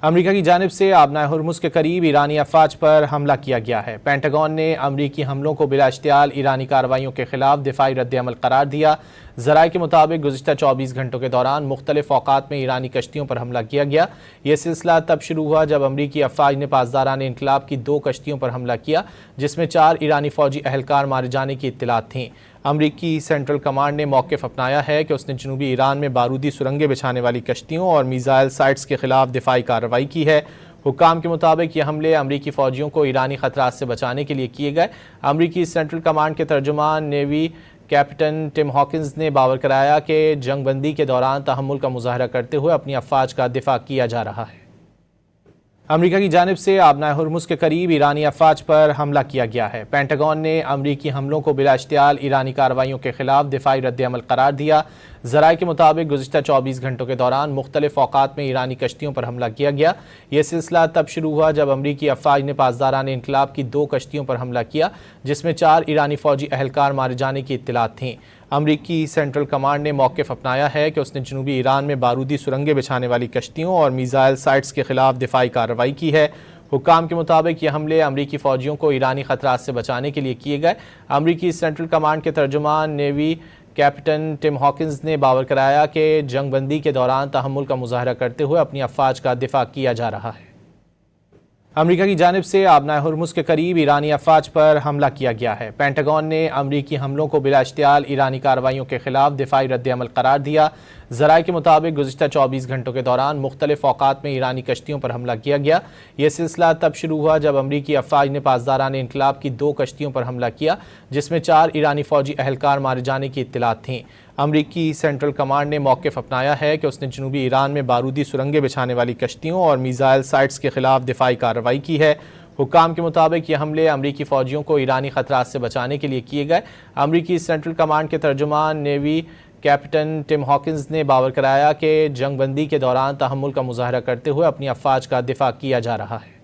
America की जानिब से आबनाए हुर्मुज़ के करीब ईरानी अफवाज पर हमला किया गया है। पेंटागन ने अमरीकी हमलों को बिला इश्तियाल ईरानी कार्रवाइयों के खिलाफ दिफाई रद्द-ए-अमल करार दिया। ज़राए के मुताबिक गुज़िश्ता 24 घंटों के दौरान मुख्तलिफ औक़ात में ईरानी कश्तियों पर हमला किया गया। यह सिलसिला तब शुरू हुआ जब अमरीकी अफवाज ने पासदारान इनकलाब की 2 कश्तियों पर हमला किया, जिसमें 4 ईरानी फौजी अहलकार मारे जाने की इत्तलात थीं। अमरीकी सेंट्रल कमांड ने मौक़िफ़ अपनाया है कि उसने जनूबी ईरान में बारूदी सुरंगें बिछाने वाली कश्तियों और मीज़ाइल साइट्स के खिलाफ दिफाई कार्रवाई की है। हुक्काम के मुताबिक ये हमले अमरीकी फ़ौजियों को ईरानी ख़तरात से बचाने के लिए किए गए। अमरीकी सेंट्रल कमांड के तर्जुमान नेवी कैप्टन टिम हॉकिंस ने बावर कराया कि जंगबंदी के दौरान तहम्मुल का मुजाहरा करते हुए अपनी अफवाज का दिफा किया जा रहा है। अमेरिका की जानिब से आबनाए हुर्मुज़ के करीब ईरानी अफवाज पर हमला किया गया है। पेंटागन ने अमरीकी हमलों को बिला इश्तियाल ईरानी कार्रवाइयों के खिलाफ दिफाई रद्द-ए-अमल करार दिया। ज़राए के मुताबिक गुज़िश्ता 24 घंटों के दौरान मुख्तलिफ औक़ात में ईरानी कश्तियों पर हमला किया गया। यह सिलसिला तब शुरू हुआ जब अमरीकी अफवाज ने पासदारान इनकलाब की 2 कश्तियों पर हमला किया, जिसमें 4 ईरानी फौजी अहलकार मारे जाने की इत्तलात थीं। अमरीकी सेंट्रल कमांड ने मौक़िफ़ अपनाया है कि उसने जनूबी ईरान में बारूदी सुरंगें बिछाने वाली कश्तियों और मीज़ाइल साइट्स के खिलाफ दिफाई कार्रवाई की है। हुक्काम के मुताबिक ये हमले अमरीकी फ़ौजियों को ईरानी ख़तरात से बचाने के लिए किए गए। अमरीकी सेंट्रल कमांड के तर्जुमान नेवी कैप्टन टिम हॉकिंस ने बावर कराया कि जंगबंदी के दौरान तहम्मुल का मुजाहरा करते हुए अपनी अफवाज का दिफा किया जा रहा है। अमेरिका की जानिब से आबनाए हुर्मुज़ के करीब ईरानी अफवाज पर हमला किया गया है। पेंटागन ने अमरीकी हमलों को बिला इश्तियाल ईरानी कार्रवाइयों के खिलाफ दिफाई रद्द-ए-अमल करार दिया। ज़राए के मुताबिक गुज़िश्ता 24 घंटों के दौरान मुख्तलिफ औक़ात में ईरानी कश्तियों पर हमला किया गया। यह सिलसिला तब शुरू हुआ जब अमरीकी अफवाज ने पासदारान इनकलाब की 2 कश्तियों पर हमला किया, जिसमें 4 ईरानी फौजी अहलकार मारे जाने की इत्तलात थीं। अमरीकी सेंट्रल कमांड ने मौक़िफ़ अपनाया है कि उसने जनूबी ईरान में बारूदी सुरंगें बिछाने वाली कश्तियों और मीज़ाइल साइट्स के खिलाफ दिफाई कार्रवाई की है। हुक्काम के मुताबिक ये हमले अमरीकी फ़ौजियों को ईरानी ख़तरात से बचाने के लिए किए गए। अमरीकी सेंट्रल कमांड के तर्जुमान नेवी कैप्टन टिम हॉकिंस ने बावर कराया कि जंगबंदी के दौरान तहम्मुल का मुजाहरा करते हुए अपनी अफवाज का दिफा किया जा रहा है।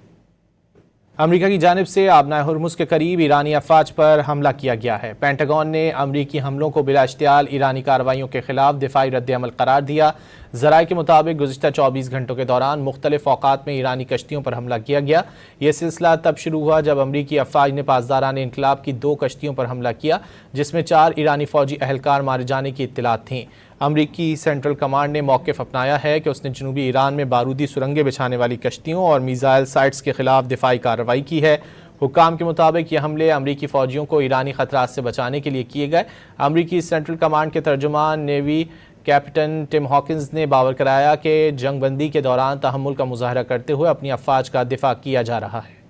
अमेरिका की जानिब से आबनाए हुर्मुज़ के करीब ईरानी अफवाज पर हमला किया गया है। पेंटागन ने अमरीकी हमलों को बिला इश्तियाल ईरानी कार्रवाइयों के खिलाफ दिफाई रद्द-ए-अमल करार दिया। ज़राए के मुताबिक गुज़िश्ता 24 घंटों के दौरान मुख्तलिफ औक़ात में ईरानी कश्तियों पर हमला किया गया। यह सिलसिला तब शुरू हुआ जब अमरीकी अफवाज ने पासदारान इनकलाब की 2 कश्तियों पर हमला किया, जिसमें 4 ईरानी फौजी अहलकार मारे जाने की इत्तलात थीं। अमरीकी सेंट्रल कमांड ने मौक़िफ़ अपनाया है कि उसने जनूबी ईरान में बारूदी सुरंगें बिछाने वाली कश्तियों और मीज़ाइल साइट्स के खिलाफ दिफाई कार्रवाई की है। हुक्काम के मुताबिक ये हमले अमरीकी फ़ौजियों को ईरानी ख़तरात से बचाने के लिए किए गए। अमरीकी सेंट्रल कमांड के तर्जुमान नेवी कैप्टन टिम हॉकिंस ने बावर कराया कि जंगबंदी के दौरान तहम्मुल का मुजाहरा करते हुए अपनी अफवाज का दिफा किया जा रहा है।